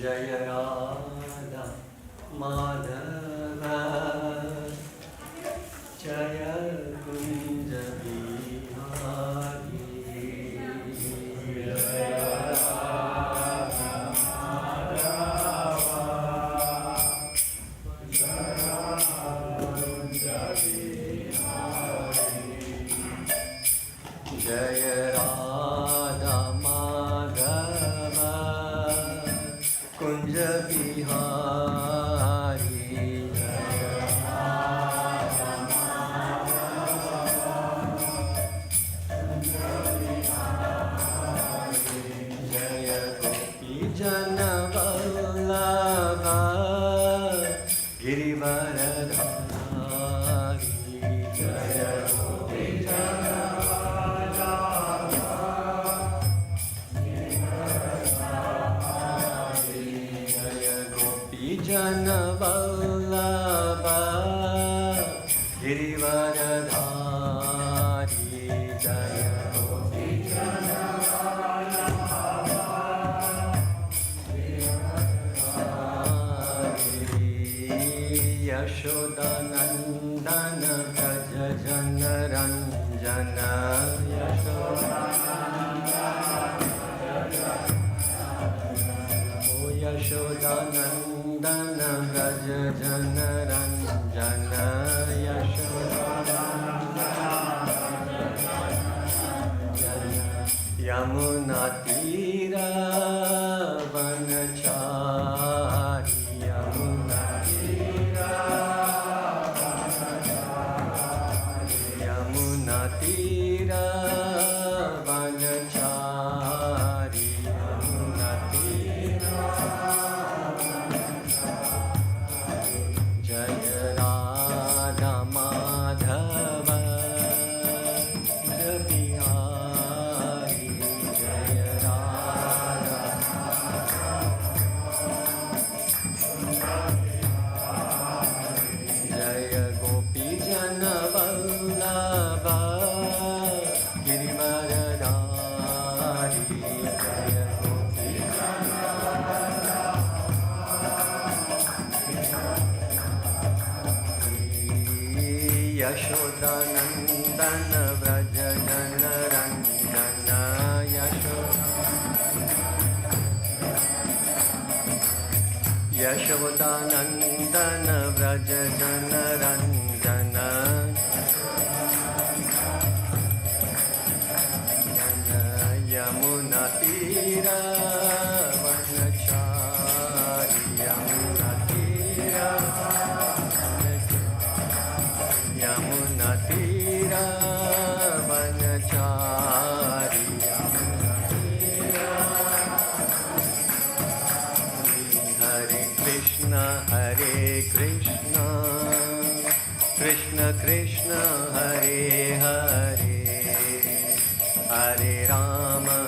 Jaya Radha Madhava Jaya Kunja Bihari Jaya Radha Madhava Jaya Kunja Bihari Jaya Radha Madhava Kunja Bihari Jaya Radha Jaya Gopi Jana Vallabha Girivaradhari Jaya Gopi Jana Jana Vallabha Girivaradhari Jaya Gopi Jana Vallabha Girivaradhari Yashodanandana Braja Jana Ranjana Yashodanandana Braja Jana Ranjana Yashodanandana Yamuna Tira Vanachari Yamuna Tira Yamuna Tira Vanachari Yamuna Tira Jaya Radha Madhava Kunja Bihari Jaya Radha Jaya Gopi Jana Vallabha Girivaradhari Jaya Gopi Yashodanandana Vraja Jana Ranjana Yashodanandana Vraja Jana Ranjana Yamuna Tira Vanachari Yamuna Tira Yamuna Tira Vanachari Yamuna Tira Hare Krishna Krishna Krishna Hare Hare Hare Rama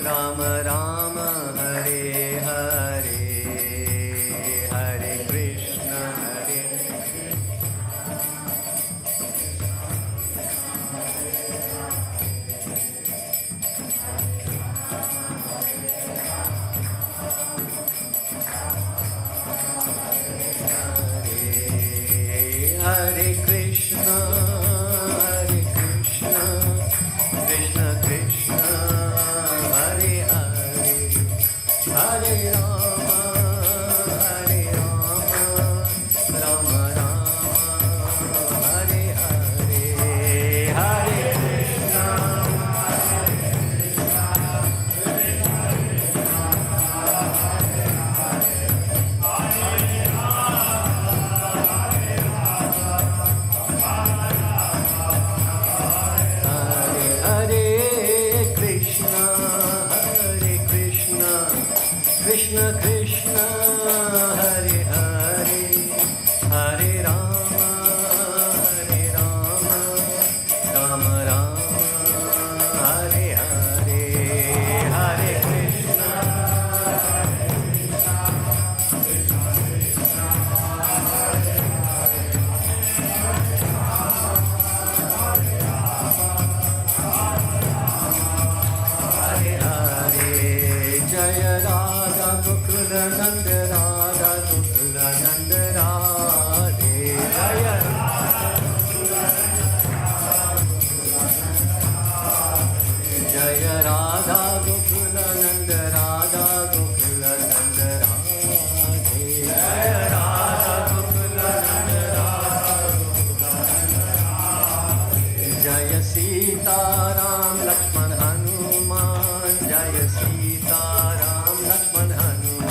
Rama Rama Hare Hare Hare Krishna Hare Krishna Krishna Krishna Hare Hare Hare Rama Rama Rama Hare Hare Hare Krishna Krishna Krishna Hare Hare Hare Rama Rama Rama Hare Hare Hare Krishna Hare Hare Gokula Nanda Radha Gokula Nanda Radhe Jaya Jaya Radha Gokula Nanda Radha Gokula Nanda Radhe Jaya Radha Gokula Nanda Radha Jaya Sita Ram Lakshman Hanuman Jaya Sita Ram Lakshman Hanuman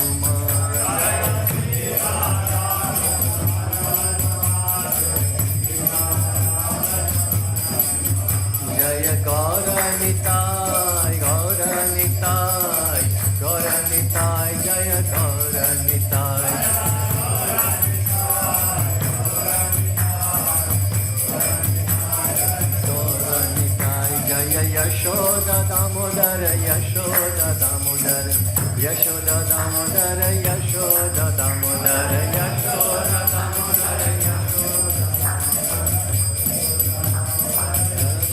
Jaya Gauranitai Gauranitai Gauranitai Jaya Gauranitai Gauranitai Jaya Yashoda Damodara Yashoda Damodara Yashoda Damodara Yashoda Damodara Yashoda Damodara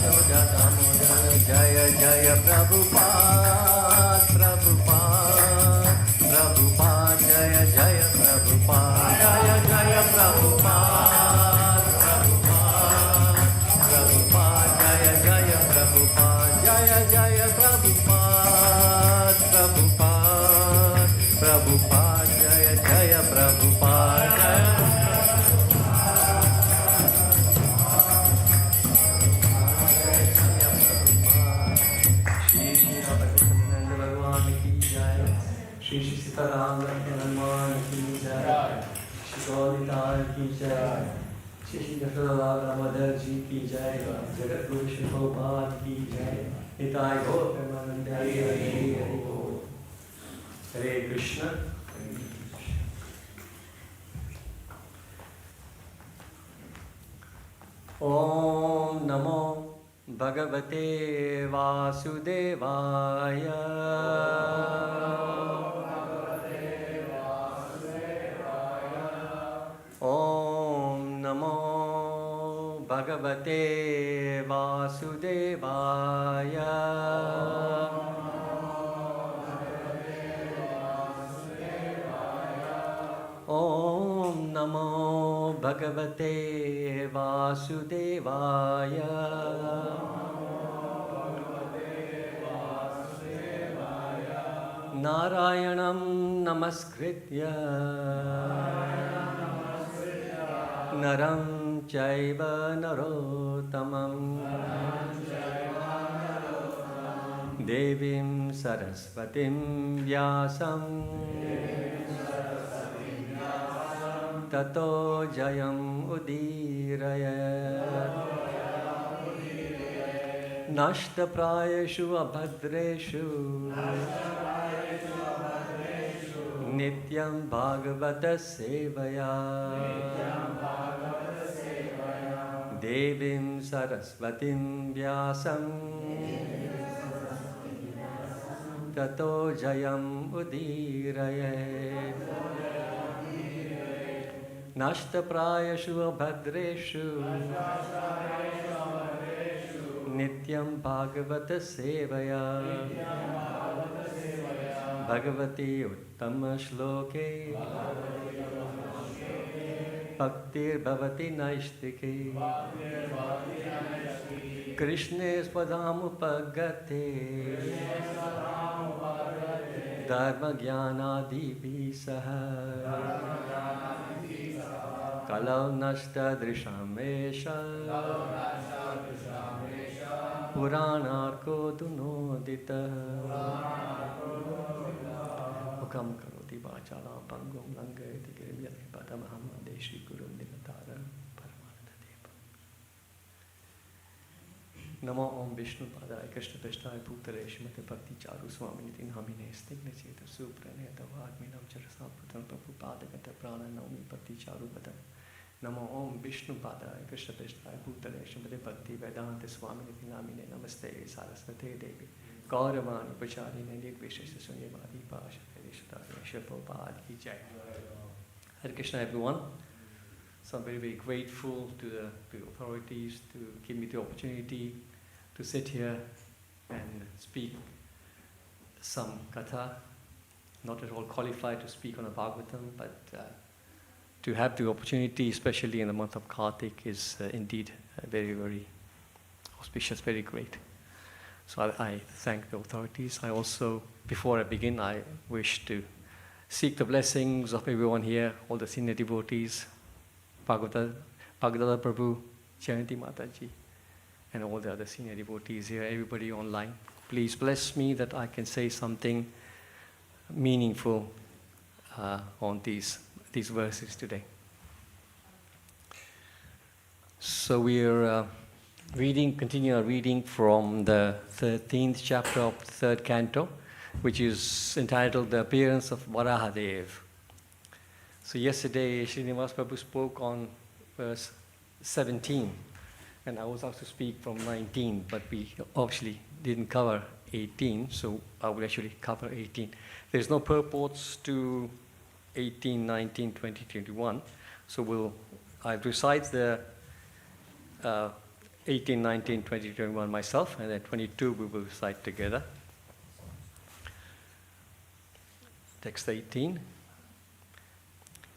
Yashoda Damodara Jaya Jaya Prabhupada Prabhupada Prabhupada Jaya Jaya Prabhupada Jaya Jaya Prabhupada Prabhupada Prabhupada Jaya Jaya Prabhupada Jaya Jaya Prabhupada Prabhupada Prabhupada Jaya Jaya Prabhupada Shri Shri Radha Govinda Bhagwan ki jai Shri Shri Sitaram Hanuman ki jai Shri Gauritai ki jai Shri Shri Yashoda Damodar ji ki jai Jagat Guru Shri Prabhupada ki jai Nitai Gaur Premanande Hari Hari Hari Bol Hare Krishna Om Namo Bhagavate Vasudevaya Om Namo Bhagavate Vasudevaya Om Namo Bhagavate Vasudevaya Narayanam Namaskritya Naram Chaiva Narottamam Devim Saraswatim Vyasam Tato Jayam Udirayat Nashta Prayeshu Abhadreshu Nityam Bhagavata Sevaya Devim Saraswatim Vyasam Tato Jayam Udirayat Nashta Prayeshu Abhadreshu Nityam Bhagavata Sevaya Bhagavati Uttama Shloke Bhaktir Bhavati Naistike Krishna Spadam Upagate Dharma Jnana Dipi Saha Kalau Nashta Drishamesha Puranarko Dunodita Ukam Karoti Vachala Pangum Langayati Girvyati Padamaham Deshi Gurum Dinatara Paramananda Deva Namo Om Vishnu Padaya Krishna Prasthaya Bhutale Shrimate Bhakti Charu Swaminiti Namine Stigna Cheta Supraneta Vagminam Charasaputam Prabhupada Prana Naumi Bhakti Charu Padam Namo Om Vishnu Padaya Krishna Prasthaya Bhutale Shrimate Bhaktivedanta Swaminiti Namine Namaste Saraswate Devi Gauravani Pacharine Nirvishesha Sunyavadi Pasha Shri Prabhupada ki jai. Hare Krishna everyone. So I'm very, very grateful to the authorities to give me the opportunity to sit here and speak some katha not at all qualified to speak on a Bhagavatam, but to have the opportunity, especially in the month of Kartik, is indeed very, very auspicious, very great. So I thank the authorities. I also, before I begin, I wish to seek the blessings of everyone here, all the senior devotees, Bhagavata Prabhu, Jayanti Mataji, and all the other senior devotees here, everybody online. Please bless me that I can say something meaningful on these verses today. So we are continue our reading from the 13th chapter of the 3rd canto, which is entitled The Appearance of Varahadev. So yesterday, Srinivas Prabhu spoke on verse 17, and I was asked to speak from 19, but we obviously didn't cover 18, so I will actually cover 18. There's no purports to 18, 19, 20, 21, so I recite the 18, 19, 20, 21 myself, and then 22 we will recite together. Text 18.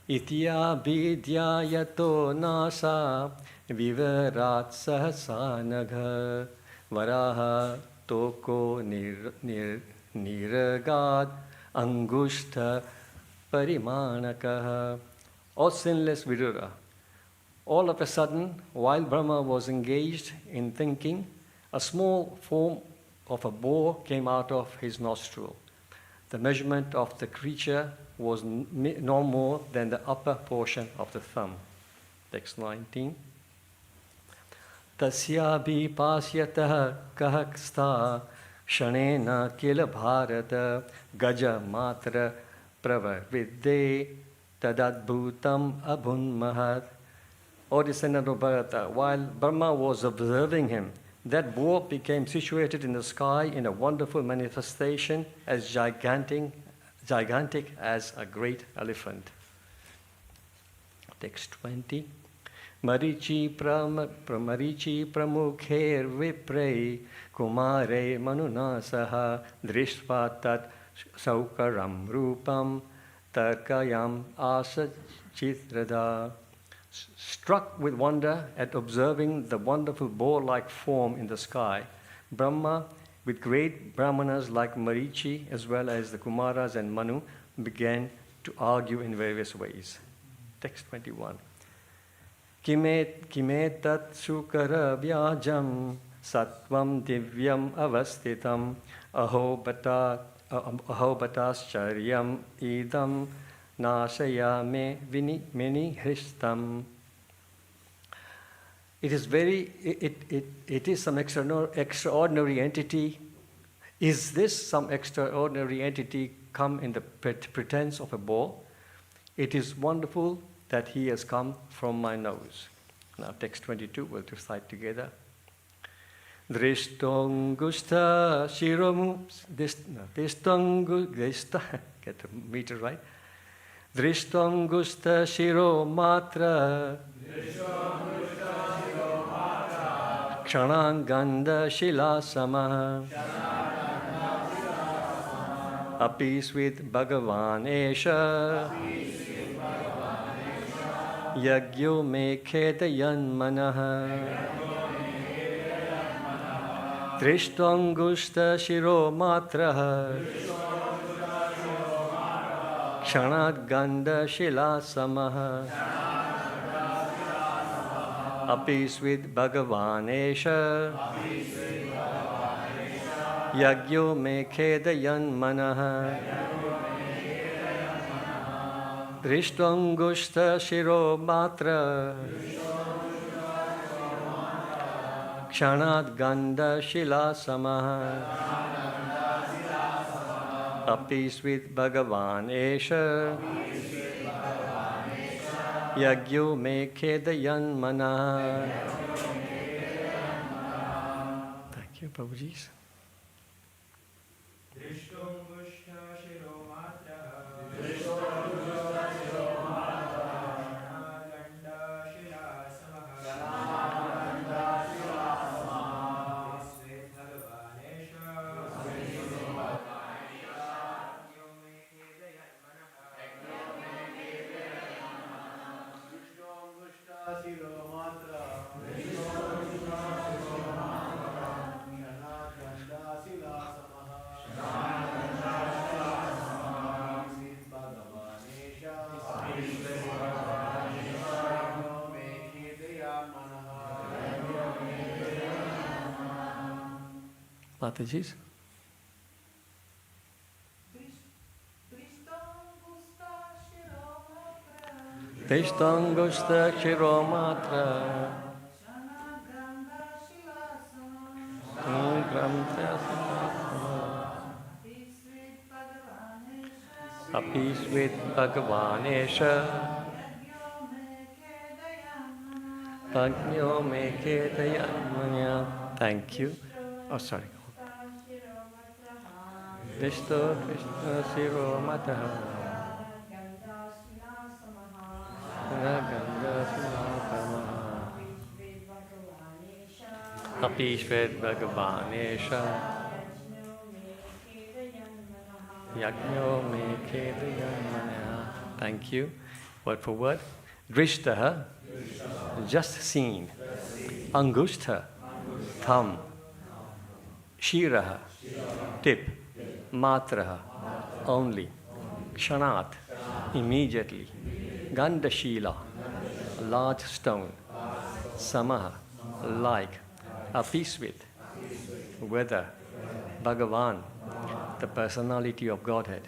Itya vidyayato nasa vivarat sahasanagha varaha toko niragad angushta parimanakaha. O sinless Vidura, all of a sudden, while Brahma was engaged in thinking, a small form of a boar came out of his nostril. The measurement of the creature was no more than the upper portion of the thumb. Text 19. Tasya pasyatah kahaksta shanena kila bharata gaja matra pravarvidde tadadbhutam abhunmahat. O descendant of Bharata, while Brahma was observing him, that boar became situated in the sky in a wonderful manifestation as gigantic as a great elephant. Text 20. Marichi pramukher viprei kumare manunasaha drishtva tat saukaram rupam tarkayam asa chitrada. Struck with wonder at observing the wonderful boar-like form in the sky, Brahma, with great brahmanas like Marichi, as well as the Kumaras and Manu, began to argue in various ways. Text 21. Kimetat sukara vyajam satvam divyam avastitam ahobatascharyam idam Nashaya me mini hristam. It is some extraordinary entity. Is this some extraordinary entity come in the pretense of a boar? It is wonderful that he has come from my nose. Now text 22, we'll recite together. Drishtongusta shiromu, get the meter right. Drishtongusta shiro matra kshananganda shilasama apis with Bhagavan esha yagyo me kedayan manaha Drishtongusta shiro matra Kshanat ganda shila samaha apis with Bhagavan esha yagyo me kedayan manaha Drishtongushta shiro matra Kshanat ganda shila samaha apis with Bhagavan esha yagyo me kedayan mana. Thank you, Prabhuji. Mataji's? Tishtangusta Shiromatra Apis with Bhagavanesha Tagyo me kedayamanya. Thank you. Oh, sorry. Vishto Krishna Siromataha Apishvet Bhagavanesha Yajno me kedayamanya. Thank you. Word for word. Drishtaha, just seen. Angushta, thumb. Shiraha, tip. Matraha, only. Kshanat, immediately. Gandashila, a large stone. Samaha, like. Apisvit, whether. Bhagavan, the personality of Godhead.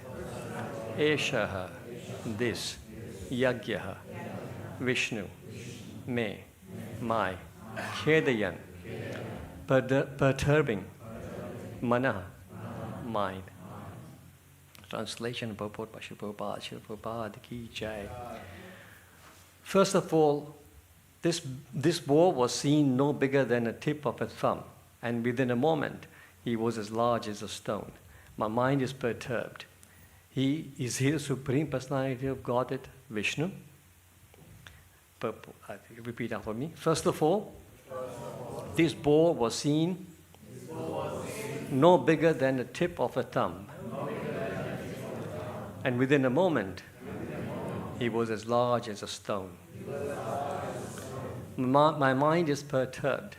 Eshaha, this. Yagyaha, Vishnu. Me, my. Khedayan, perturbing. Mana, mind. Translation, purport by Srila Prabhupada ki jai. First of all, this boar was seen no bigger than a tip of a thumb, and within a moment, he was as large as a stone. My mind is perturbed. Is he the Supreme Personality of Godhead, Vishnu? Repeat after me. First of all, this boar was seen no bigger than the tip of a thumb. And within a moment, he was as large as a stone. My mind is perturbed.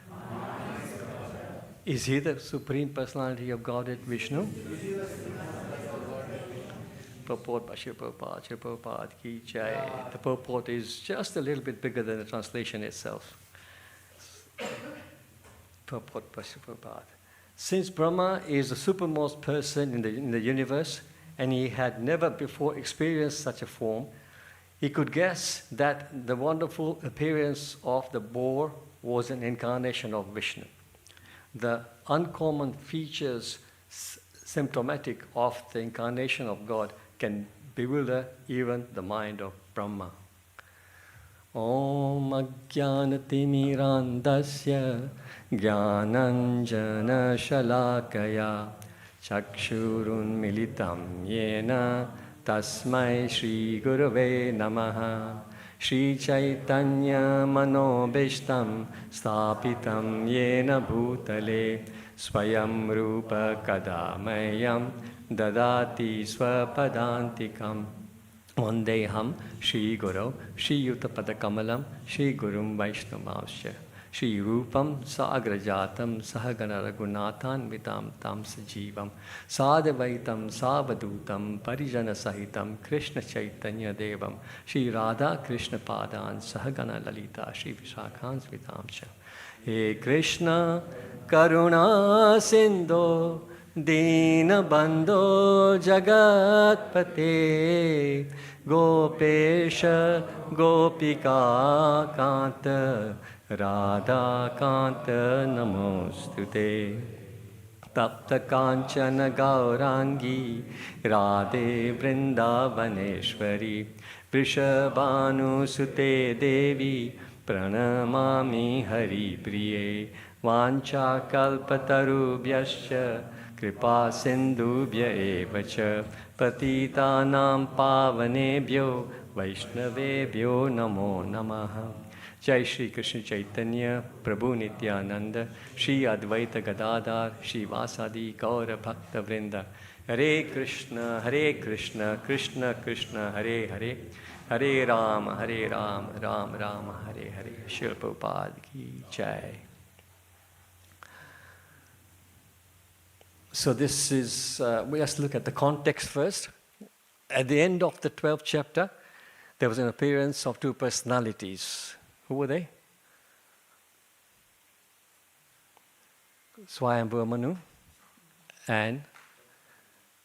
Is he the Supreme Personality of Godhead, Vishnu? Purport by Srila Prabhupada ki jai. The purport is just a little bit bigger than the translation itself. Purport by Srila Prabhupada. Since Brahma is the supermost person in the universe, and he had never before experienced such a form, he could guess that the wonderful appearance of the boar was an incarnation of Vishnu. The uncommon features symptomatic of the incarnation of God can bewilder even the mind of Brahma. Om Ajnanatimirandasya Jnananjana Shalakaya Chakshurun Militam Yena Tasmai Shri Gurave Namaha Shri Chaitanya Manobishtam Stapitam Yena Bhutale Swayam Rupa Kadamayam Dadati Swapadantikam Vandeham Shri Guru Shri Yutapadakamalam Shri Gurum Vaishnavasya Shri Rupam Sagrajatam Sahagana Raghunathan Vitam Tam Sajivam Sadavaitam Savadutam Parijana Sahitam Krishna Chaitanya Devam Shri Radha Krishna Padan Sahagana Lalita Shri Vishakhans Vitamsha. He Krishna Karuna Sindhu Dina Bandho Jagatpate Gopesha Gopika Kanta Radha Kanta Namostute Tapta Kanchana Gaurangi Radhe Vrindavaneshwari Vrishabhanu Sute Devi Pranamami Hari Priye Vancha Kalpatarubhyascha Kripa Sindhubhya Evacha Patitanam Pavanebhyo Vaishnavebhyo Namo Namaha. Jai Shri Krishna Chaitanya Prabhu Nityananda Shri Advaita Gadadhar Shri Vasadi Gaura Bhakta Vrinda. Hare Krishna Krishna Krishna Hare Hare Hare Rama, Hare Rama, Rama Rama, Hare Hare. Srila Prabhupada ki jai. So this is, we just look at the context first. At the end of the 12th chapter, there was an appearance of two personalities. Who were they? Swayambhuva Manu and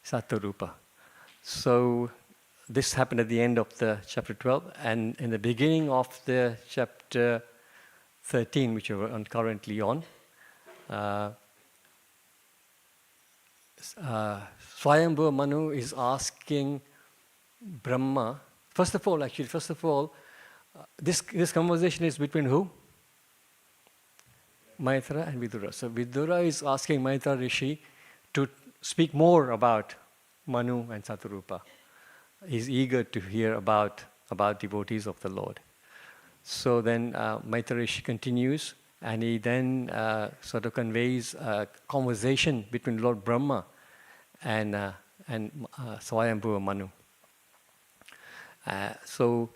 Satarupa. So this happened at the end of the chapter 12, and in the beginning of the chapter 13, which we're currently on, Swayambhuva Manu is asking Brahma. First of all, this conversation is between who? Maitra and Vidura. So Vidura is asking Maitra Rishi to speak more about Manu and Satarupa. He's eager to hear about devotees of the Lord. So then Maitra Rishi continues, and he then sort of conveys a conversation between Lord Brahma and Swayambhuva Manu. So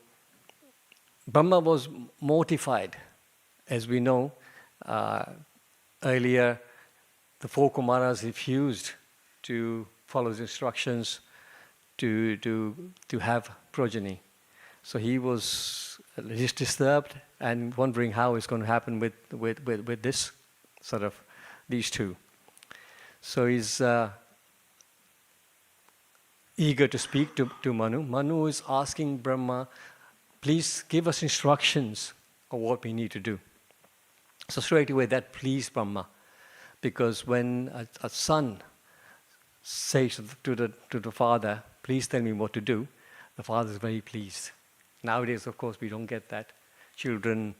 Brahma was mortified. As we know, earlier the four Kumaras refused to follow his instructions to have progeny. So he was disturbed and wondering how it's going to happen with this sort of these two. So he's eager to speak to Manu. Manu is asking Brahma, please give us instructions of what we need to do. So straight away that pleased Brahma, because when a son says to the father, please tell me what to do, the father is very pleased. Nowadays, of course, we don't get that. Children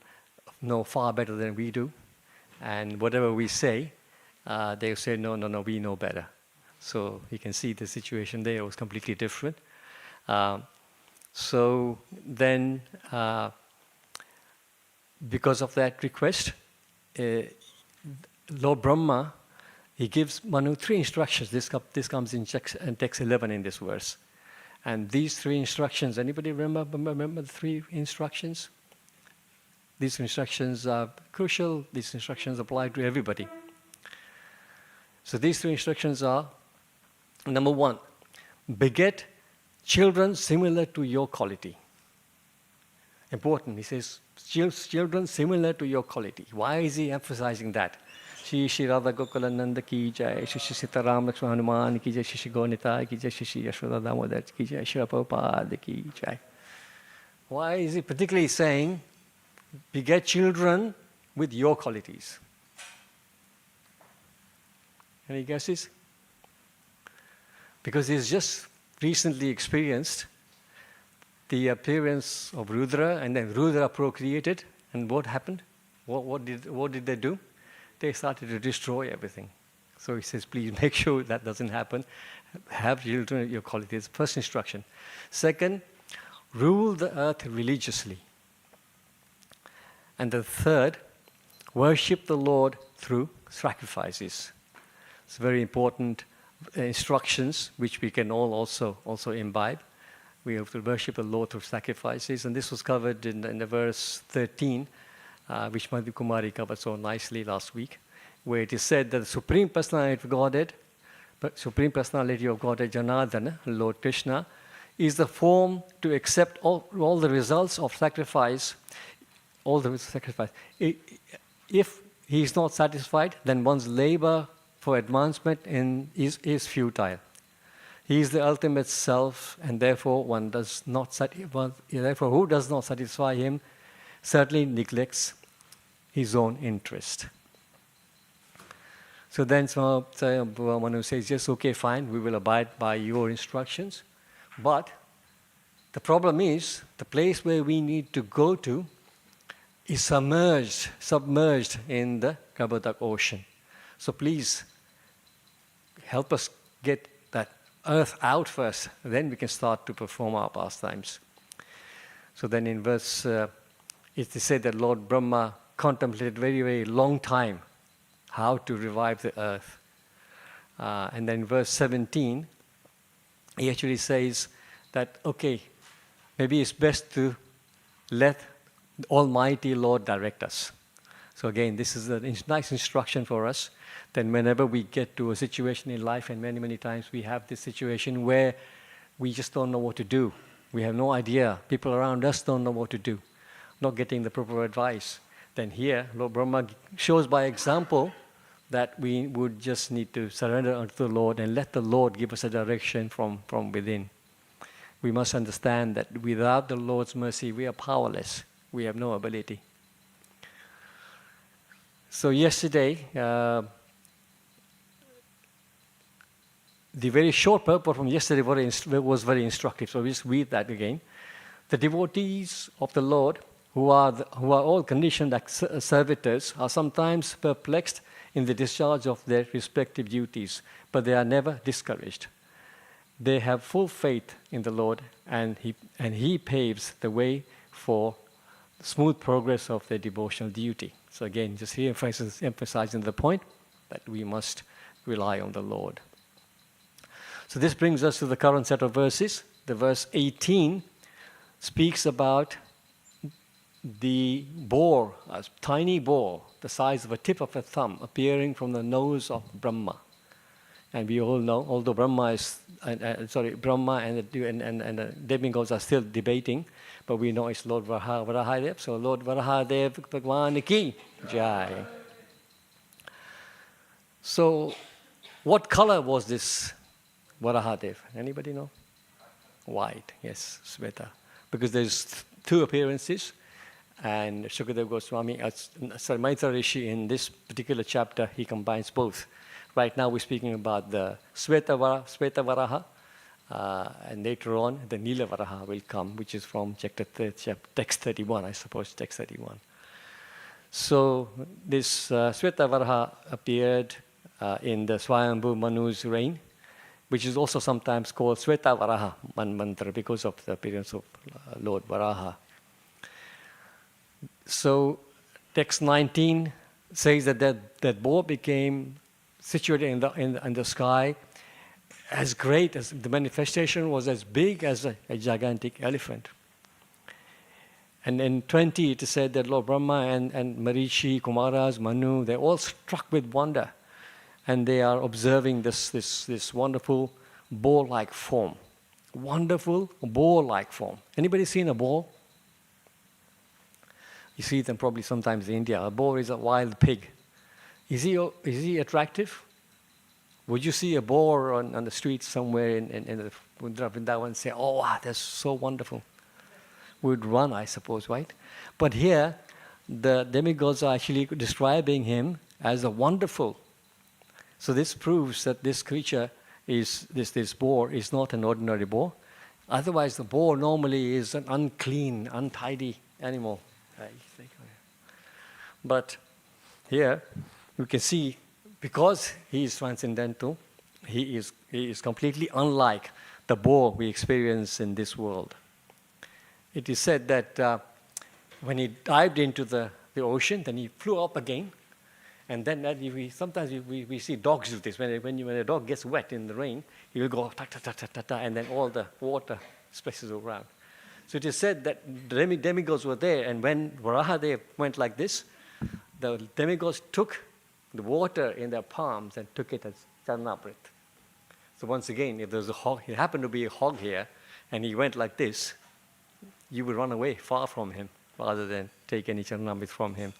know far better than we do, and whatever we say, they'll say, no, we know better. So you can see the situation there was completely different. So then, because of that request, Lord Brahma, he gives Manu 3 instructions. This comes in text 11 in this verse. And these 3 instructions, anybody remember the 3 instructions? These instructions are crucial. These instructions apply to everybody. So these 3 instructions are, number 1, beget children similar to your quality. Important, he says, children similar to your quality. Why is he emphasizing that? Shri Shri Radha Gokulananda ki jai, Shri Shri Sitaram Lakshman Hanuman ki jai, Shri Shri Gonita ki jai, Shri Shri Yashoda Damodar ki jai, Shri Prabhupada ki jai. Why is he particularly saying, beget children with your qualities? Any guesses? Because he's just recently experienced the appearance of Rudra, and then Rudra procreated, and what happened? What did they do? They started to destroy everything. So he says, please make sure that doesn't happen. Have children of your qualities. First instruction. Second, rule the earth religiously. And the third, worship the Lord through sacrifices. It's very important instructions which we can all also imbibe. We have to worship the Lord through sacrifices, and this was covered in the verse 13, which Madhu Kumari covered so nicely last week, where it is said that the Supreme Personality of Godhead, Janardana, Lord Krishna, is the form to accept all the results of sacrifice, If he is not satisfied, then one's labor for advancement is futile. He is the ultimate self, and therefore who does not satisfy him certainly neglects his own interest. So then Manu says, yes, okay, fine, we will abide by your instructions. But the problem is, the place where we need to go to is submerged in the Kabbatak ocean. So please, help us get that earth out first, then we can start to perform our pastimes. So then in verse, it is said that Lord Brahma contemplated very, very long time how to revive the earth. And then verse 17, he actually says that, okay, maybe it's best to let the Almighty Lord direct us. So again, this is a nice instruction for us. Then whenever we get to a situation in life, and many, many times we have this situation where we just don't know what to do. We have no idea. People around us don't know what to do. Not getting the proper advice. Then here, Lord Brahma shows by example that we would just need to surrender unto the Lord and let the Lord give us a direction from within. We must understand that without the Lord's mercy, we are powerless. We have no ability. So yesterday, the very short purport from yesterday was very instructive. So we just read that again. The devotees of the Lord, who are all conditioned servitors, are sometimes perplexed in the discharge of their respective duties, but they are never discouraged. They have full faith in the Lord, and He paves the way for smooth progress of their devotional duty. So again, just here emphasizing the point that we must rely on the Lord. So this brings us to the current set of verses. The verse 18 speaks about the boar, a tiny boar, the size of a tip of a thumb, appearing from the nose of Brahma. And we all know, although Brahma and the demigods are still debating, but we know it's Lord Varahadev. So Lord Varahadev Bhagwan Ki Jai. So what color was this Varahadev? Anybody know? White, yes, Sveta. Because there's two appearances, and Shukadev Goswami, Maitreya Rishi, in this particular chapter, he combines both. Right now we're speaking about the Sveta Varaha, and later on the Nila Varaha will come, which is from text 31, I suppose, text 31. So this Sveta Varaha appeared in the Swayambhu Manu's reign, which is also sometimes called Sveta Varaha mantra because of the appearance of Lord Varaha. So text 19 says that boar became situated in the sky, as great as the manifestation was, as big as a gigantic elephant. And in 20 it is said that Lord Brahma and Marichi, Kumaras, Manu, they're all struck with wonder, and they are observing this wonderful boar-like form. Wonderful boar-like form. Anybody seen a boar? You see them probably sometimes in India. A boar is a wild pig. Is he attractive? Would you see a boar on the street somewhere in the Vrindavan and say, oh, wow, that's so wonderful? We'd run, I suppose, right? But here, the demigods are actually describing him as a wonderful. So this proves that this creature this boar is not an ordinary boar. Otherwise, the boar normally is an unclean, untidy animal. But here, you can see, because he is transcendental, he is completely unlike the boar we experience in this world. It is said that when he dived into the ocean, then he flew up again, and then sometimes we see dogs do this. When a dog gets wet in the rain, he will go ta ta ta ta ta ta, and then all the water splashes around. So it is said that the demigods were there, and when Varahadev went like this, the demigods took the water in their palms and took it as Charnamrit. So once again, if there's a hog, it happened to be a hog here, and he went like this, you would run away far from him rather than take any Charnamrit from him.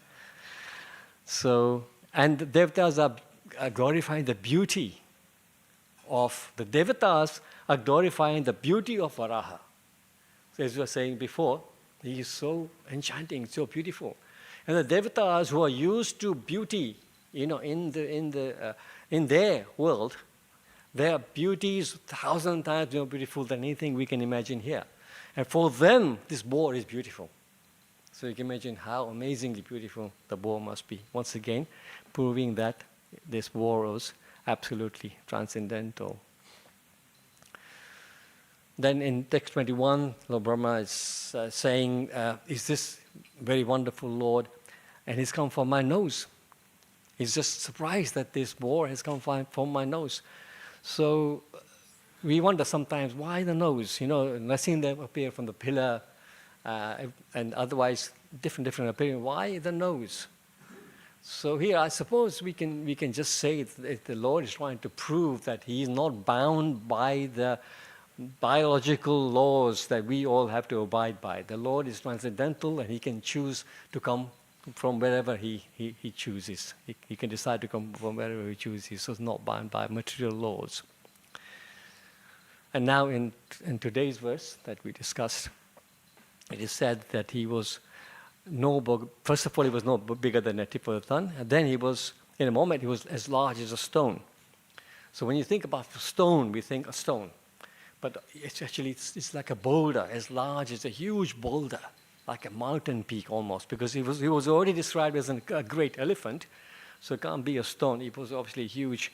So, and the Devatas are glorifying the beauty of, the Devatas are glorifying the beauty of Varaha. So as we were saying before, he is so enchanting, so beautiful. And the Devatas who are used to beauty, in their world, their beauty is 1,000 times more beautiful than anything we can imagine here. And for them, this boar is beautiful. So you can imagine how amazingly beautiful the boar must be. Once again, proving that this boar was absolutely transcendental. Then in text 21, Lord Brahma is saying, is this very wonderful Lord? And he's come from my nose. He's just surprised that this boar has come from my nose. So we wonder sometimes, why the nose? Narasimha appear from the pillar, and otherwise different appearance. Why the nose? So here, I suppose we can just say that the Lord is trying to prove that He is not bound by the biological laws that we all have to abide by. The Lord is transcendental, and He can choose to come from wherever He chooses. He can decide to come from wherever He chooses. So it's not bound by material laws. And now in today's verse that we discussed, it is said that He was first of all, He was no bigger than a tip of the tongue, and then He was, in a moment, He was as large as a stone. So when you think about stone, we think a stone. But it's actually, it's like a boulder, as large as a huge boulder, like a mountain peak almost, because he was already described as a great elephant, so it can't be a stone. It was obviously huge,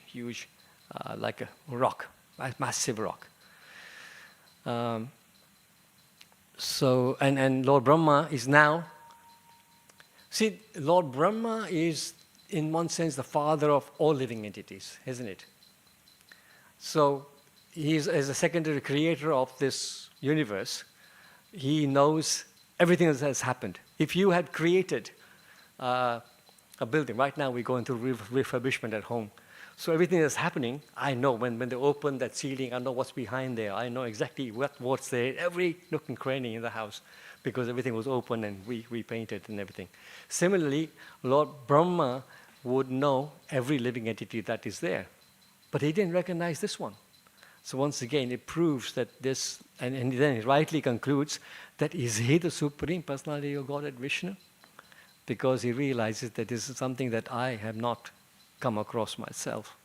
like a rock, a massive rock. So Lord Brahma is now, see, Lord Brahma is, in one sense, the father of all living entities, isn't it? So He is, as a secondary creator of this universe, He knows everything that has happened. If you had created a building, right now we're going through refurbishment at home. So everything that's happening, I know. When they open that ceiling, I know what's behind there. I know exactly what's there, every nook and cranny in the house, because everything was open and repainted and everything. Similarly, Lord Brahma would know every living entity that is there. But He didn't recognize this one. So once again, it proves that this, and then He rightly concludes that is He the Supreme Personality of Godhead Vishnu? Because He realizes that this is something that I have not come across myself.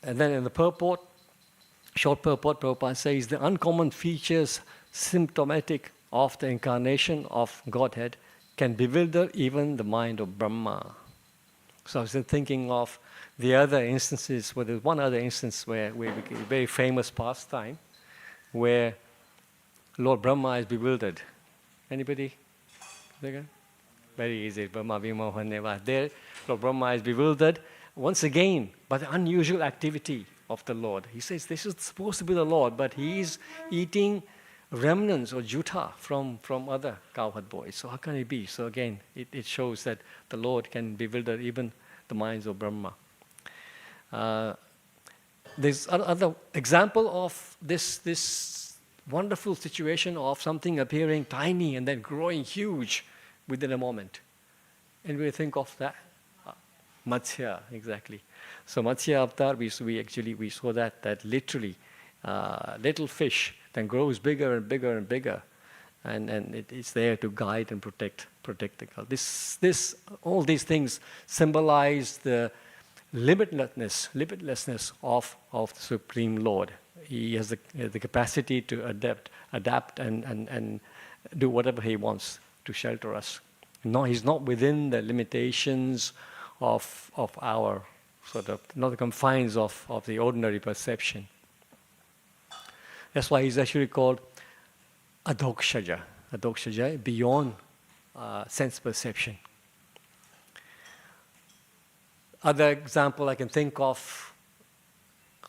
And then in the purport, short purport, Prabhupada says, the uncommon features symptomatic of the incarnation of Godhead can bewilder even the mind of Brahma. So I was thinking of the other instances, there's one other instance where we very famous pastime, where Lord Brahma is bewildered. Anybody? Very easy. Brahma Vimohaneva. There, Lord Brahma is bewildered once again by the unusual activity of the Lord. He says this is supposed to be the Lord, but He is eating remnants or juta from other cowherd boys. So how can it be? So again, it shows that the Lord can bewilder even the minds of Brahma. There's another example of this wonderful situation of something appearing tiny and then growing huge within a moment. And we think of that. Matsya, exactly. So Matsya Avatar, we saw that literally little fish then grows bigger and bigger and bigger, and it's there to guide and protect the girl. All these things symbolize the limitlessness of the Supreme Lord. He has the capacity to adapt and do whatever He wants to shelter us. No, He's not within the limitations of our sort of, not the confines of the ordinary perception. That's why He's actually called Adokshaja. Adokshaja, beyond sense perception. Other example I can think of,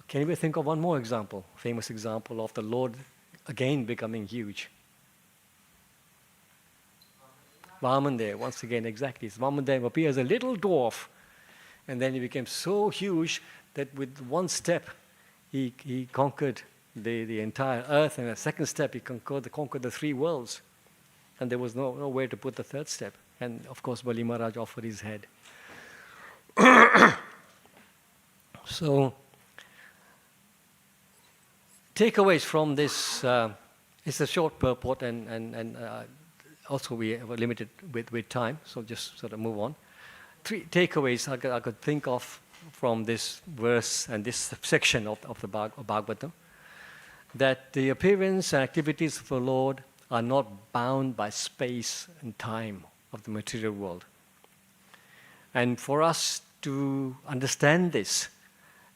can anybody think of one more example, famous example of the Lord again becoming huge? Vamandev, once again, exactly. Vamandev appears as a little dwarf, and then He became so huge that with one step he conquered the entire earth, and a second step he conquered the three worlds, and there was nowhere to put the third step. And of course Bali Maharaj offered his head. So takeaways from this, it's a short purport, and also we were limited with time, so just sort of move on. 3 takeaways I could think of from this verse and this section of the Bhagavatam, that the appearance and activities of the Lord are not bound by space and time of the material world. And for us to understand this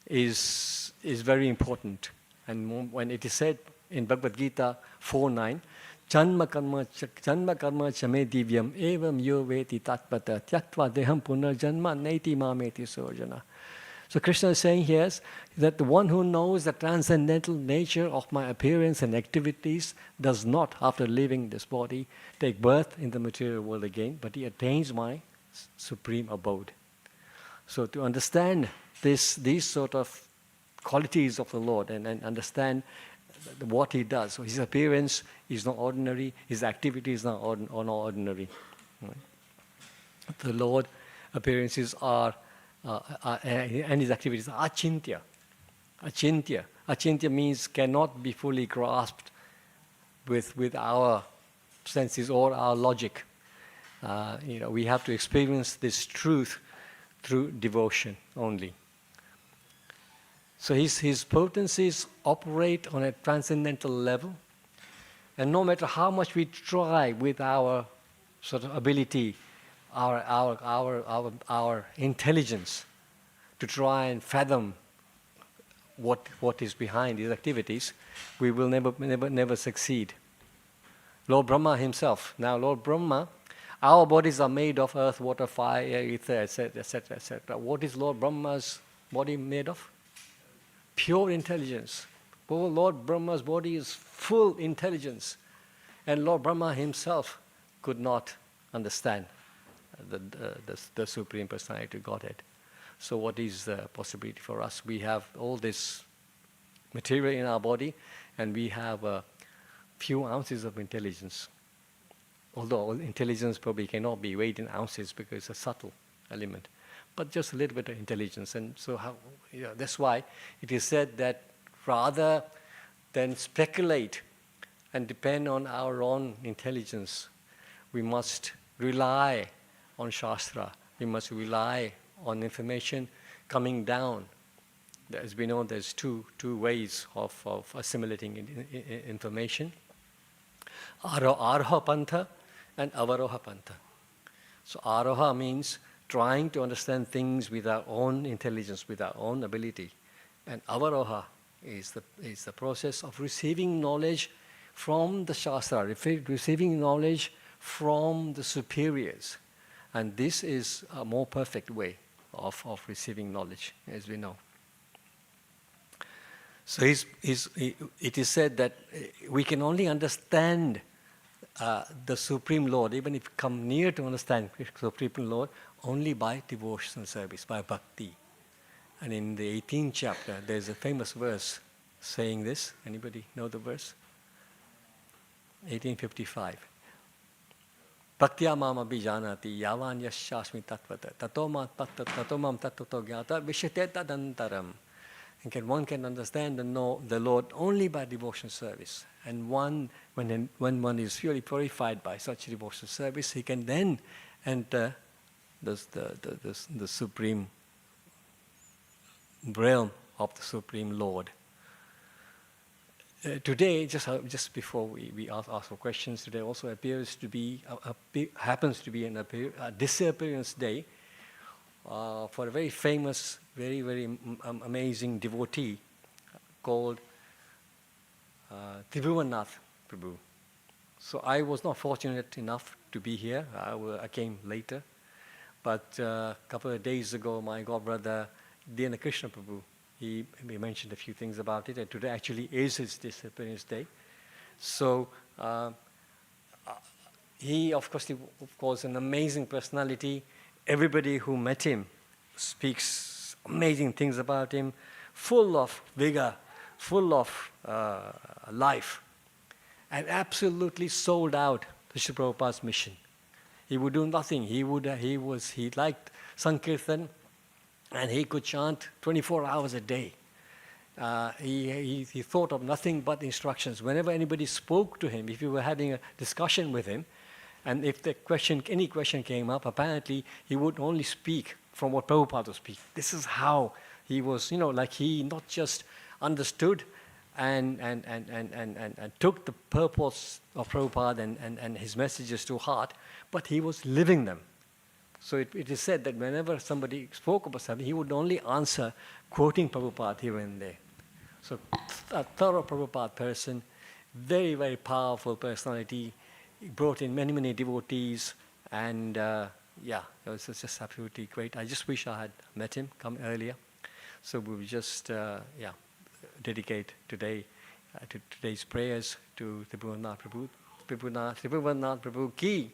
is very important. And when it is said in Bhagavad Gita 4.9, Janma karma chame divyam evam yo veti tatpata tyaktva deham punar janma naiti mameti sojana. So Krishna is saying here that the one who knows the transcendental nature of my appearance and activities does not, after leaving this body, take birth in the material world again, but he attains my supreme abode. So to understand these sort of qualities of the Lord and understand what he does. So his appearance is not ordinary, his activity is not ordinary. Right? The Lord appearances are and his activities are achintya. Achintya. Achintya means cannot be fully grasped with our senses or our logic. We have to experience this truth through devotion only. So his potencies operate on a transcendental level, and no matter how much we try with our sort of ability, our intelligence to try and fathom what is behind these activities, we will never succeed. Lord Brahma himself. Now, Lord Brahma, our bodies are made of earth, water, fire, ether, etc., etc., etc. What is Lord Brahma's body made of? Pure intelligence. Oh, Lord Brahma's body is full intelligence, and Lord Brahma himself could not understand the Supreme Personality of Godhead. So what is the possibility for us? We have all this material in our body, and we have a few ounces of intelligence. Although intelligence probably cannot be weighed in ounces because it's a subtle element, but just a little bit of intelligence. And so that's why it is said that rather than speculate and depend on our own intelligence, we must rely on Shastra. We must rely on information coming down. As we know, there's two ways of assimilating information. Aroha Pantha and Avaroha Pantha. So Aroha means trying to understand things with our own intelligence, with our own ability. And Avaroha is the process of receiving knowledge from the Shastra, receiving knowledge from the superiors. And this is a more perfect way of receiving knowledge, as we know. So it is said that we can only understand the Supreme Lord, even if we come near to understand the Supreme Lord, only by devotional service, by bhakti. And in the 18th chapter, there's a famous verse saying this. Anybody know the verse? 1855. Bhaktya mam abhijanati yavan yashashmi tattvata tato mam tattvato jnata vishyate tadantaram. And one can understand and know the Lord only by devotional service. And when one is really purified by such devotional service, he can then enter the supreme realm of the Supreme Lord. Today, just before we ask for questions, today also happens to be a disappearance day for a very famous, very, very amazing devotee called Tribhuvanath Prabhu. So I was not fortunate enough to be here. I came later. But a couple of days ago, my godbrother, Dhyana Krishna Prabhu, he mentioned a few things about it, and today actually is his disappearance day. So he, of course, an amazing personality. Everybody who met him speaks amazing things about him, full of vigor, full of life, and absolutely sold out to Srila Prabhupada's mission. He would do nothing. He liked Sankirtan, and he could chant 24 hours a day. He thought of nothing but instructions. Whenever anybody spoke to him, if you were having a discussion with him, and if any question came up, apparently he would only speak from what Prabhupada would speak. This is how he was, like he not just understood and took the purpose of Prabhupada and his messages to heart, but he was living them. So it is said that whenever somebody spoke about something, he would only answer quoting Prabhupada here and there. So a thorough Prabhupada person, very, very powerful personality. He brought in many, many devotees, and it was just absolutely great. I just wish I had met him, come earlier. So we will just dedicate today to today's prayers to Tribhuvannath Prabhu. Tribhuvannath Prabhu ki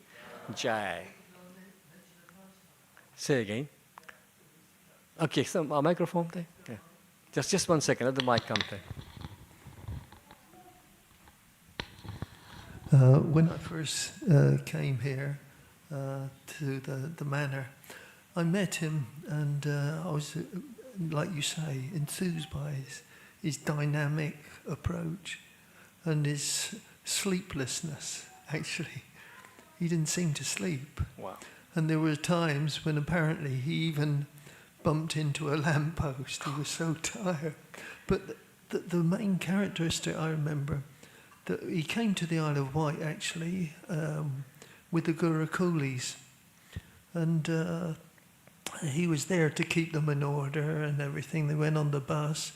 jai. Say again. Okay, so a microphone there. Yeah. Just 1 second. Let the mic come there. When I first came here to the manor, I met him, and I was, like you say, enthused by his dynamic approach and his sleeplessness. Actually, he didn't seem to sleep. Wow. And there were times when apparently he even bumped into a lamppost. He was so tired. But the main characteristic I remember, that he came to the Isle of Wight actually with the Guru coolies, and he was there to keep them in order and everything. They went on the bus,